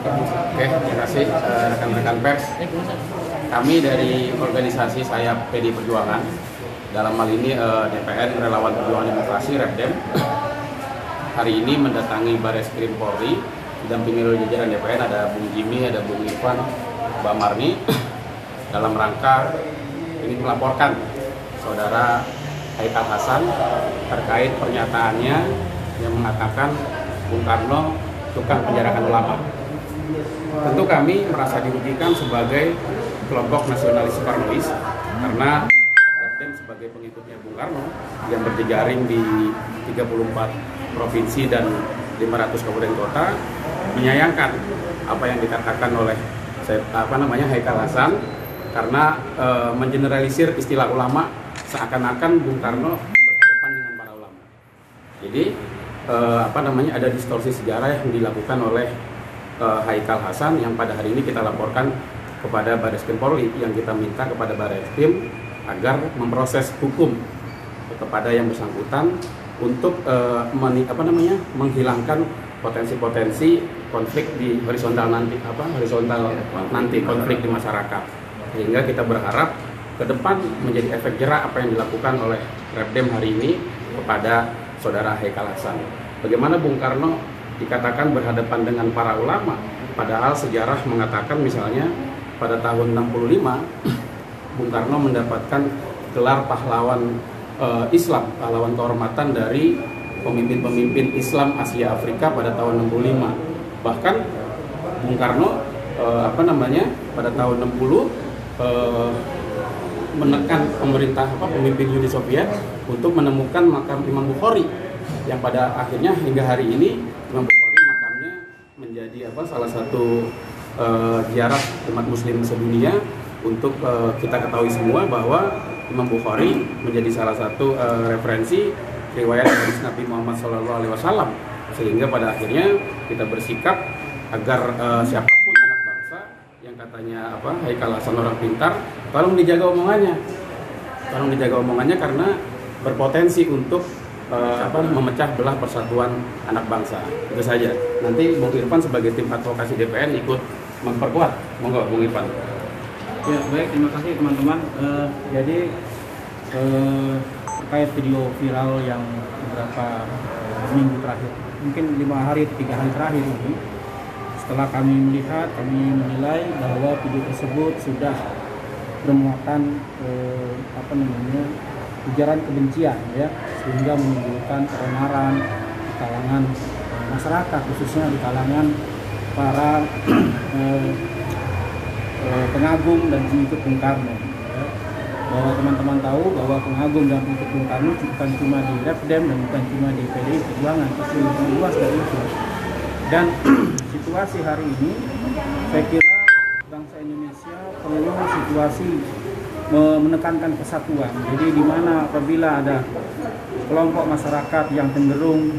Oke, terima kasih rekan-rekan pers. Kami dari organisasi Sayap PD Perjuangan, dalam hal ini DPN Relawan Perjuangan Demokrasi (REPDEM), hari ini mendatangi Bareskrim Polri, didampingi oleh jajaran DPN, ada Bung Jimmy, ada Bung Irfan, Mbak Marni, dalam rangka ingin melaporkan Saudara Haikal Hasan terkait pernyataannya yang mengatakan Bung Karno tukang penjarakan ulama. Tentu kami merasa dirugikan sebagai kelompok nasionalis Soekarnois karena REPDEM sebagai pengikutnya Bung Karno yang berjejaring di 34 provinsi dan 500 kabupaten kota menyayangkan apa yang dikatakan oleh Haikal Hasan karena mengeneralisir istilah ulama seakan-akan Bung Karno berhadapan dengan para ulama. Jadi ada distorsi sejarah yang dilakukan oleh Haikal Hasan yang pada hari ini kita laporkan kepada Bareskrim Polri, yang kita minta kepada Bareskrim agar memproses hukum kepada yang bersangkutan untuk menghilangkan potensi-potensi konflik di horizontal nanti konflik di masyarakat, sehingga kita berharap ke depan menjadi efek jerak apa yang dilakukan oleh REPDEM hari ini kepada Saudara Haikal Hasan. Bagaimana Bung Karno dikatakan berhadapan dengan para ulama, padahal sejarah mengatakan misalnya pada tahun 65 Bung Karno mendapatkan gelar pahlawan Islam, pahlawan kehormatan dari pemimpin-pemimpin Islam Asia Afrika pada tahun 65. Bahkan Bung Karno pada tahun 60 menekan pemimpin Uni Soviet untuk menemukan makam Imam Bukhari, yang pada akhirnya hingga hari ini Imam Bukhari makamnya menjadi salah satu ziarah umat muslim sedunia. Untuk kita ketahui semua bahwa Imam Bukhari menjadi salah satu referensi riwayat hadis Nabi Muhammad SAW, sehingga pada akhirnya kita bersikap agar siapapun anak bangsa yang katanya Haikal Hasan orang pintar, tolong dijaga omongannya karena berpotensi untuk memecah belah persatuan anak bangsa. Itu saja. Nanti Bung Irfan sebagai tim advokasi DPN ikut memperkuat. Monggo Bung Irfan. Ya, baik, terima kasih teman-teman. Jadi terkait video viral yang beberapa minggu terakhir, mungkin 3 hari terakhir ini, setelah kami melihat, kami menilai bahwa video tersebut sudah bermuatan ujaran kebencian, ya, sehingga menimbulkan keonaran di kalangan masyarakat, khususnya di kalangan para pengagum dan pengikut Bung Karno. Ya. Bahwa teman-teman tahu bahwa pengagum dan pengikut Bung Karno bukan cuma di REPDEM dan bukan cuma di PDI Perjuangan, tapi lebih luas dari itu. Dan situasi hari ini, saya kira bangsa Indonesia perlu situasi menekankan kesatuan. Jadi di mana apabila ada kelompok masyarakat yang cenderung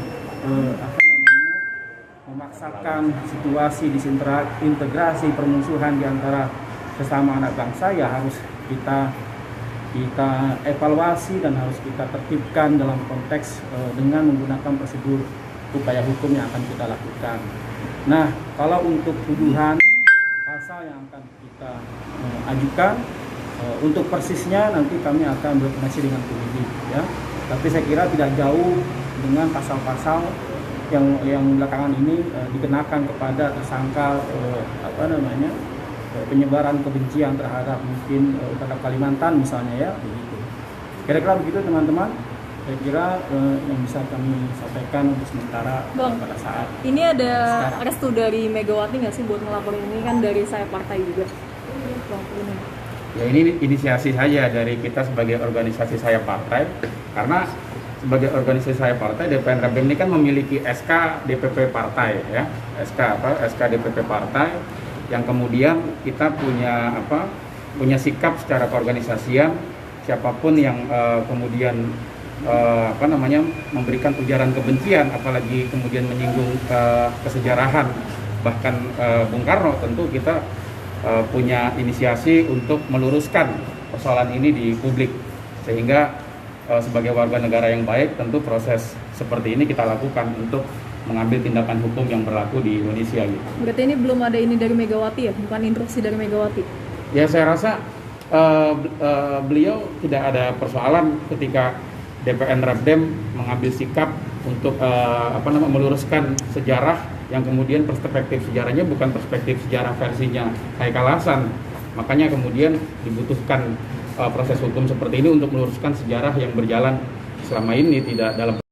memaksakan situasi disintegrasi permusuhan di antara sesama anak bangsa, ya harus kita evaluasi dan harus kita tertibkan dalam konteks dengan menggunakan prosedur upaya hukum yang akan kita lakukan. Nah, kalau untuk tuduhan pasal yang akan kita ajukan, untuk persisnya nanti kami akan berkoordinasi dengan penyidik, ya. Tapi saya kira tidak jauh dengan pasal-pasal yang belakangan ini dikenakan kepada tersangka penyebaran kebencian terhadap mungkin terhadap Kalimantan misalnya, ya, begitu. Kira-kira begitu teman-teman. Saya kira yang bisa kami sampaikan untuk sementara. Bang, pada saat ini ada sekarang. restu dari Megawati nggak sih buat ngelaporin ini, kan dari saya partai juga. Ya, ini inisiasi saja dari kita sebagai organisasi Saya Partai, karena sebagai organisasi Saya Partai, DPN REPDEM ini kan memiliki SK DPP Partai, ya, SK DPP Partai, yang kemudian kita punya sikap secara keorganisasian, siapapun yang kemudian memberikan ujaran kebencian, apalagi kemudian menyinggung kesejarahan bahkan Bung Karno, tentu kita punya inisiasi untuk meluruskan persoalan ini di publik, sehingga sebagai warga negara yang baik tentu proses seperti ini kita lakukan untuk mengambil tindakan hukum yang berlaku di Indonesia gitu. Berarti ini belum ada ini dari Megawati ya, bukan instruksi dari Megawati. Ya saya rasa beliau tidak ada persoalan ketika DPN Repdem mengambil sikap untuk meluruskan sejarah yang kemudian perspektif sejarahnya bukan perspektif sejarah versinya Haikal Hasan. Makanya kemudian dibutuhkan proses hukum seperti ini untuk meluruskan sejarah yang berjalan selama ini tidak dalam